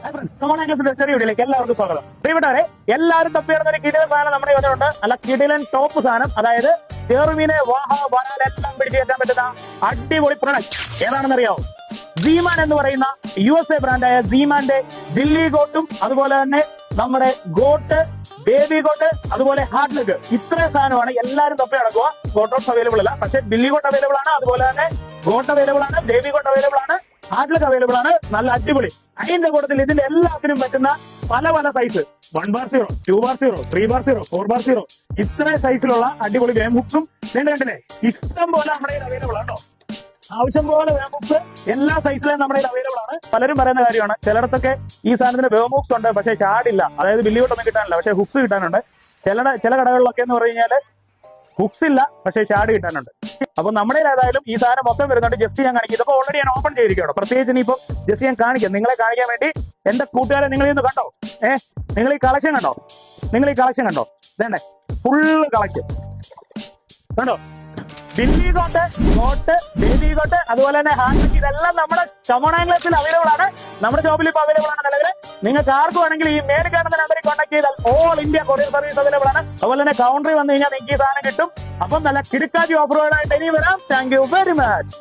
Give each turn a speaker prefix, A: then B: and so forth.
A: ചെറിയ വീഡിയോയിലേക്ക് എല്ലാവർക്കും സ്വാഗതം. പ്രിയപ്പെട്ടവരെ, എല്ലാവരും തപ്പിയിടുന്ന ഒരു കിടിലൻ സാധനം നമ്മുടെ ഇതിലുണ്ട്. അല്ല, കിടിലൻ ടോപ്പ് സാധനം. അതായത് ചെറുമീനെ എല്ലാം പിടിച്ചേറ്റാൻ പറ്റുന്ന അടിപൊളി പ്രൊഡക്റ്റ് ഏതാണെന്നറിയാവോ? സീമാൻ എന്ന് പറയുന്ന USA ബ്രാൻഡായ സീമാന്റെ ദില്ലി ഗോട്ടും അതുപോലെ തന്നെ നമ്മുടെ ഗോട്ട്, ബേബി ഗോട്ട്, അതുപോലെ ഹാർഡ് ലെഗ്, ഇത്രയും സാധനമാണ് എല്ലാവരും തപ്പി നടക്കുക. ഗോട്ടോസ് അവൈലബിൾ അല്ല, പക്ഷെ ദില്ലി ഗോട്ട് അവൈലബിൾ ആണ്, അതുപോലെ തന്നെ ഗോട്ട് അവൈലബിൾ ആണ്, ബേബി ഗോട്ട് അവൈലബിൾ ആണ്, ഹാർഡ് ലെഗ് അവൈലബിൾ ആണ്. നല്ല അടിപൊളി. അതിന്റെ കൂട്ടത്തിൽ ഇതിന്റെ എല്ലാത്തിനും പറ്റുന്ന പല പല size 1 bar 0, 2 bar 0, 3 bar 0, 4 bar 0, ഇത്രയും സൈസിലുള്ള അടിപൊളി വേമുക്സും കണ്ടില്ലേ ഇഷ്ടം പോലെ നമ്മുടെ അവൈലബിൾ ആണോ? ആവശ്യം പോലെ വേമുക്സ് എല്ലാ സൈസിലും നമ്മുടെ അവൈലബിൾ ആണ്. പലരും പറയുന്ന കാര്യമാണ്, ചിലയിടത്തൊക്കെ ഈ സാധനത്തിന് വേമുക്സ് ഉണ്ട് പക്ഷേ ഷാഡില്ല, അതായത് ബില്ലിയോട്ടൊന്നും കിട്ടാനില്ല, പക്ഷേ ഹുക്സ് കിട്ടാനുണ്ട്. ചില കടകളിലൊക്കെ എന്ന് പറഞ്ഞു കഴിഞ്ഞാൽ ഹുക്സ് ഇല്ല പക്ഷേ ഷാഡ് കിട്ടാനുണ്ട്. അപ്പൊ നമ്മുടെ ഏതായാലും ഈ സാധനം മൊത്തം വരുന്നുണ്ട്. ജസ്റ്റ് ഞാൻ കാണിക്കും. ഇതൊക്കെ ഓൾറെഡി ഞാൻ ഓപ്പൺ ചെയ്തിരിക്കുകയാണ്. പ്രത്യേകിച്ച് ഇനിയിപ്പം ജസ്റ്റ് ഞാൻ കാണിക്കാം, നിങ്ങളെ കാണിക്കാൻ വേണ്ടി. എന്റെ കൂട്ടുകാരെ, നിങ്ങൾ ഇന്ന് കണ്ടോ? നിങ്ങൾ ഈ കളക്ഷൻ കണ്ടോ? ഇതേണ്ടേ ഫുള്ള് കളക്ഷൻ കണ്ടോ? ബില്ലി ഗോട്ട്, ബേബി ഗോട്ട്, അതുപോലെ തന്നെ ഹാൻഡ് ലെഗ്, ഇതെല്ലാം നമ്മുടെ കമോണാംഗ്ലസിൽ അവൈലബിൾ ആണ്. നമ്മുടെ ഷോപ്പിൽ ഇപ്പോൾ അവൈലബിൾ ആണ് നിലവിൽ. നിങ്ങൾക്ക് ആർക്കും വേണമെങ്കിൽ ഈ മേൽ കാണുന്ന നമ്പറിൽ കോൺടാക്ട് ചെയ്താൽ all India courier service available ആണ്. അതുപോലെ തന്നെ കൗണ്ടറിൽ വന്നു കഴിഞ്ഞാൽ നിങ്ങൾക്ക് ഈ സാധനം കിട്ടും. അപ്പം നല്ല കിടുക്കാച്ചി ഓഫറുകളായിട്ട് ഇനി വരാം. Thank you very much.